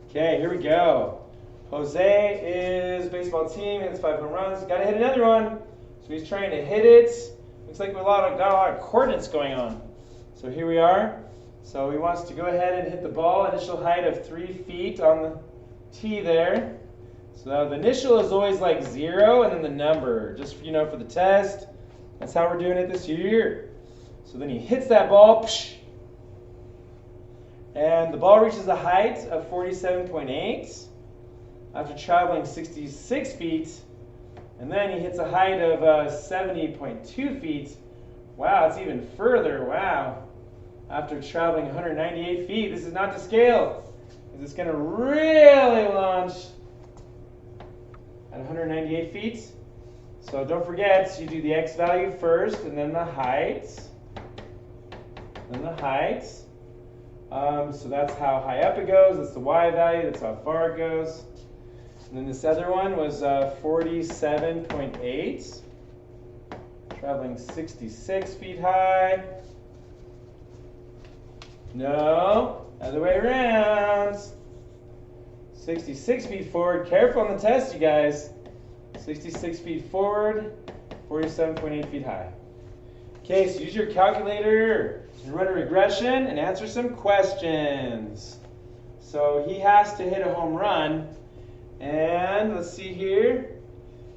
Okay, here we go. Jose is baseball team, hits 5 home runs. Got to hit another one. So he's trying to hit it. Looks like we got a lot of coordinates going on. So here we are. So he wants to go ahead and hit the ball. Initial height of 3 feet on the tee there. So the initial is always like 0 and then the number, just for the test. That's how we're doing it this year. So then he hits that ball. Psh, and the ball reaches a height of 47.8 after traveling 66 feet. And then he hits a height of 70.2 feet. Wow, it's even further. Wow. After traveling 198 feet. This is not to scale. It's going to really launch at 198 feet. So don't forget, you do the x value first and then the height. Then the height. So that's how high up it goes. That's the y value. That's how far it goes. And then this other one was 47.8. Traveling 66 feet high. No, other way around. 66 feet forward. Careful on the test, you guys. 66 feet forward, 47.8 feet high. Okay, so use your calculator and run a regression and answer some questions. So he has to hit a home run. And let's see here.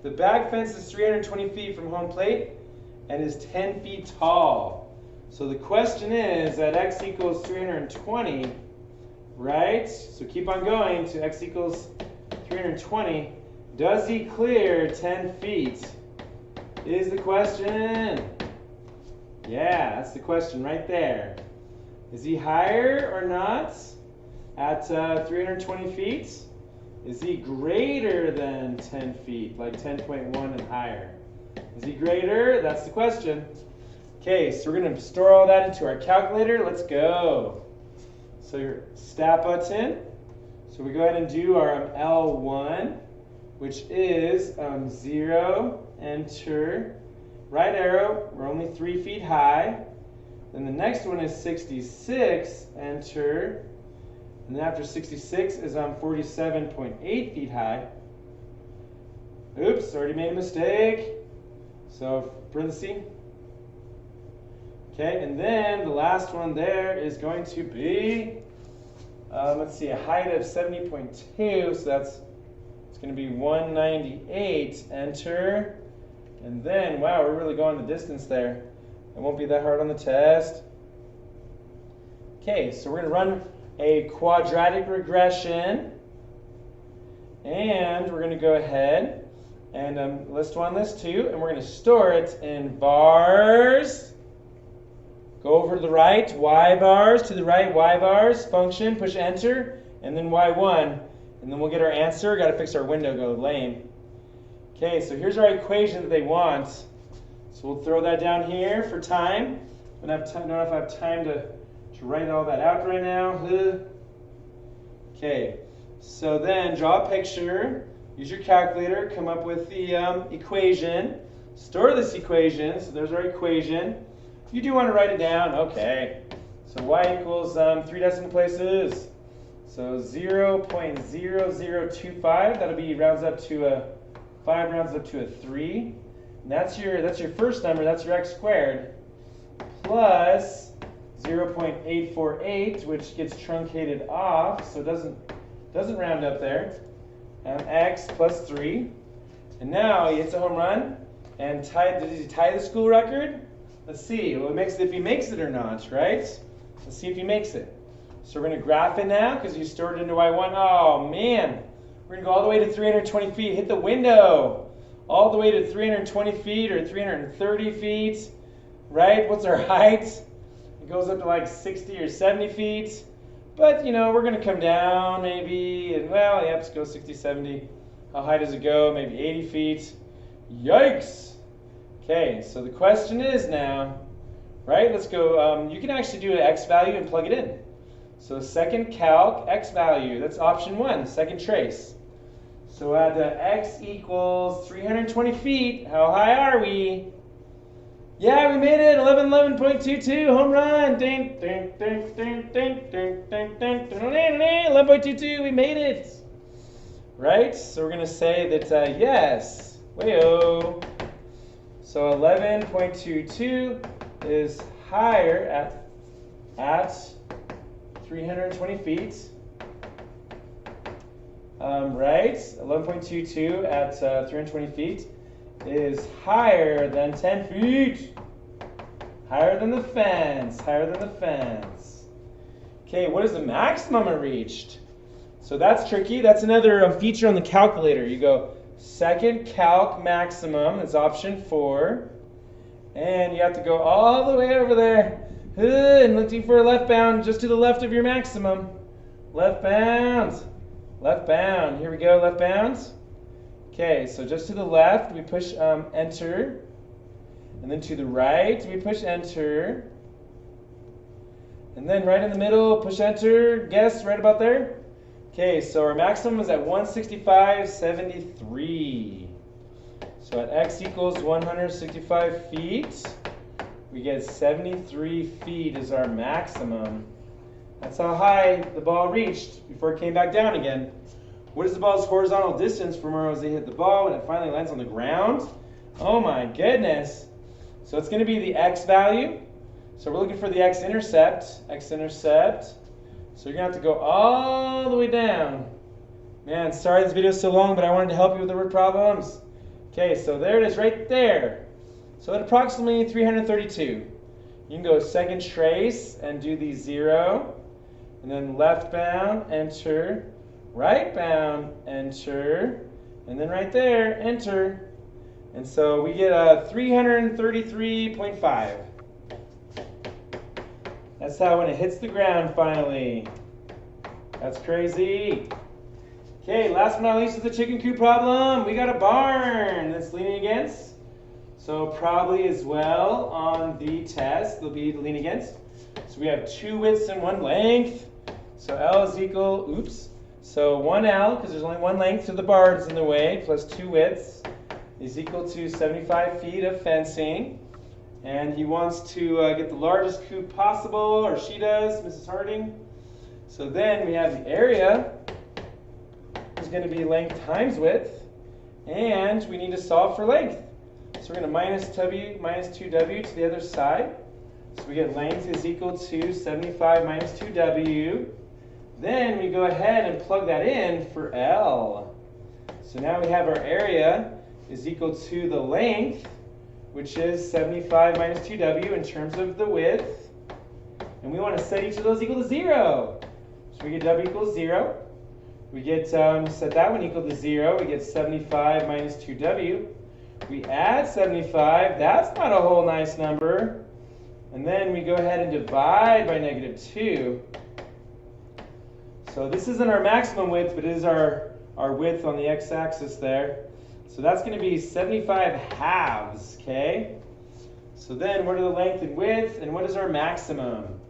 The back fence is 320 feet from home plate and is 10 feet tall. So the question is at x equals 320, right? So keep on going to x equals 320. Does he clear 10 feet? Is the question. Yeah, that's the question right there. Is he higher or not at 320 feet? Is he greater than 10 feet, like 10.1 and higher? Is he greater? That's the question. Okay, so we're going to store all that into our calculator. Let's go. So your stat button. So we go ahead and do our L1, which is 0, enter, right arrow, we're only 3 feet high. Then the next one is 66, enter. And then after 66 is 47.8 feet high. Oops, already made a mistake. So parenthesis. Okay, and then the last one there is going to be, let's see, a height of 70.2. So it's going to be 198, enter. And then, wow, we're really going the distance there. It won't be that hard on the test. Okay, so we're going to run a quadratic regression. And we're going to go ahead and list 1, list 2. And we're going to store it in bars. Go over to the right, y bars, to the right, y bars, function, push enter, and then y1. And then we'll get our answer. Got to fix our window, go lame. Okay, so here's our equation that they want. So we'll throw that down here for time. I don't know if I have time to write all that out right now. Okay, so then draw a picture. Use your calculator. Come up with the equation. Store this equation. So there's our equation. You do want to write it down. Okay. So y equals 3 decimal places. So 0.0025. That'll be rounds up to a 5, rounds up to a 3. And that's your first number. That's your x squared. Plus 0.848, which gets truncated off, so it doesn't round up there. X plus 3. And now he hits a home run. And did he tie the school record? Let's see. Well, if he makes it or not, right? Let's see if he makes it. So we're going to graph it now because you stored it into y1. Oh, man. We're going to go all the way to 320 feet. Hit the window. All the way to 320 feet or 330 feet, right? What's our height? It goes up to like 60 or 70 feet. But, we're going to come down maybe. And, well, let's go 60, 70. How high does it go? Maybe 80 feet. Yikes. Okay, so the question is now, right? Let's go. You can actually do an x value and plug it in. So second calc, x value. That's option 1, second trace. So at x equals 320 feet, how high are we? Yeah, we made it. 11.22 home run. Ding, ding, ding, ding, ding, ding, ding, ding, 11.22. We made it. Right? So we're going to say that yes. Way-o. So 11.22 is higher at 320 feet. Right? 11.22 at 320 feet is higher than 10 feet. Higher than the fence. Higher than the fence. Okay, what is the maximum it reached? So that's tricky. That's another feature on the calculator. You go second calc maximum is option 4. And you have to go all the way over there and looking for a left bound just to the left of your maximum. Left bound. Left bound. Here we go, left bound. Okay, so just to the left, we push enter. And then to the right, we push enter. And then right in the middle, push enter. Guess right about there. Okay, so our maximum is at 165.73. So at x equals 165 feet, we get 73 feet is our maximum. That's how high the ball reached before it came back down again. What is the ball's horizontal distance from where they hit the ball when it finally lands on the ground? Oh my goodness. So it's going to be the x value. So we're looking for the x-intercept. X-intercept. So you're going to have to go all the way down. Man, sorry this video is so long, but I wanted to help you with the word problems. Okay, so there it is right there. So at approximately 332. You can go second trace and do the 0. And then left bound, enter. Right bound, enter. And then right there, enter. And so we get a 333.5. That's how when it hits the ground finally. That's crazy. Okay, last but not least is the chicken coop problem. We got a barn that's leaning against. So probably as well on the test, they'll be leaning against. So we have 2 widths and 1 length. So L is equal, so 1L, because there's only 1 length to the barn is in the way, plus 2 widths, is equal to 75 feet of fencing. And he wants to get the largest coop possible, or she does, Mrs. Harding. So then we have the area is going to be length times width, and we need to solve for length. So we're going to minus 2W to the other side. So we get length is equal to 75 minus 2W. Then we go ahead and plug that in for L. So now we have our area is equal to the length, which is 75 minus 2W in terms of the width. And we want to set each of those equal to 0. So we get W equals 0. We get, set that one equal to 0. We get 75 minus 2W. We add 75. That's not a whole nice number. And then we go ahead and divide by -2. So this isn't our maximum width, but it is our width on the x-axis there. So that's going to be 75 halves, okay? So then what are the length and width, and what is our maximum?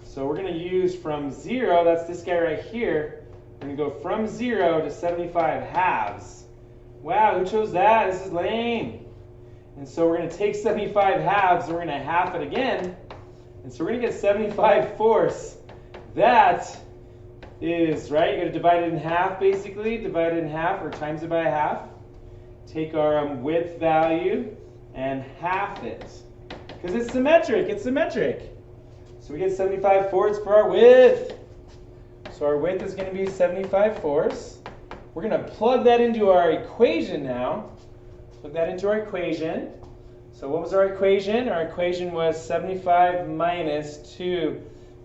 So we're going to use from 0, that's this guy right here. We're going to go from 0 to 75 halves. Wow, who chose that? This is lame. And so we're going to take 75 halves, and we're going to half it again. And so we're going to get 75 fourths. That is, right, you're going to divide it in half, basically. Divide it in half, or times it by a half. Take our width value and half it. Because it's symmetric, it's symmetric. So we get 75 fourths for our width. So our width is going to be 75 fourths. We're going to plug that into our equation now. Plug that into our equation. So what was our equation? Our equation was 75 minus 2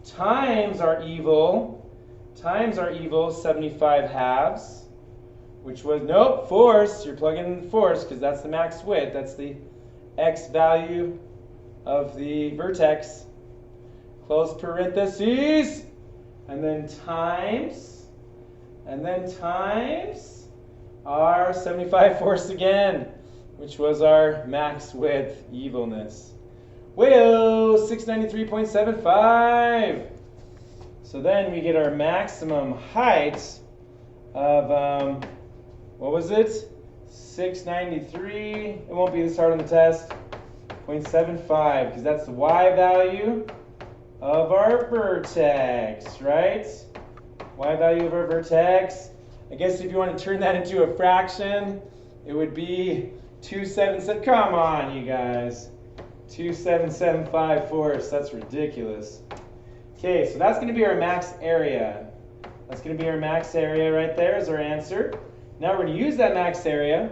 times our evil 75 halves, which was, nope, force. You're plugging in the force because that's the max width. That's the x value of the vertex. Close parentheses. And then times our 75 fourths again, which was our max width evilness. Way-o, 693.75. So then we get our maximum height of, what was it? 693. It won't be this hard on the test. 0.75, because that's the y value of our vertex, right? Y value of our vertex. I guess if you want to turn that into a fraction, it would be 277. Come on, you guys. 27754. That's ridiculous. Okay, so that's going to be our max area. That's going to be our max area right there is our answer. Now we're going to use that max area,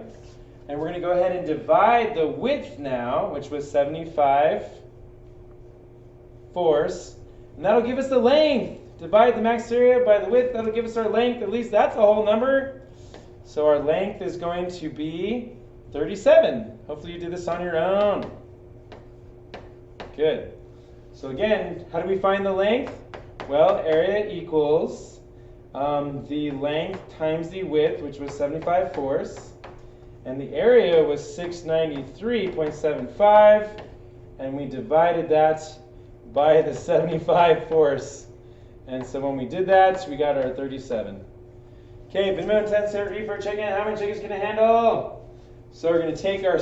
and we're going to go ahead and divide the width now, which was 75/4, and that'll give us the length. Divide the max area by the width, that'll give us our length. At least that's a whole number. So our length is going to be 37. Hopefully you did this on your own. Good. So again, how do we find the length? Well, area equals the length times the width, which was 75/4. And the area was 693.75. And we divided that by the 75/4. And so when we did that, we got our 37. Okay, minimum 10 cent for a chicken. How many chickens can it handle? So we're going to take our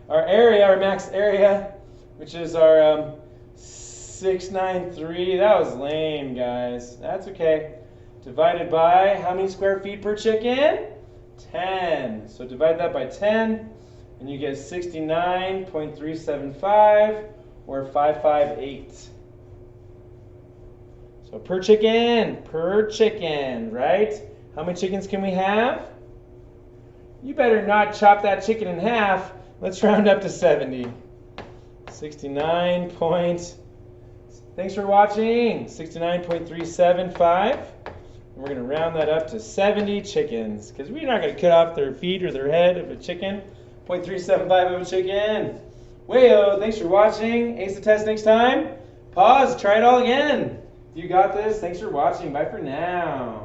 our area, our max area, which is our 693. That was lame, guys. That's okay. Divided by how many square feet per chicken? 10. So divide that by 10, and you get 69.375, or 558. So per chicken, right? How many chickens can we have? You better not chop that chicken in half. Let's round up to 70. 69 point, thanks for watching, 69.375. And we're going to round that up to 70 chickens, because we're not going to cut off their feet or their head of a chicken. 0.375 of a chicken. Wayo, thanks for watching. Ace the test next time. Pause, try it all again. You got this. Thanks for watching. Bye for now.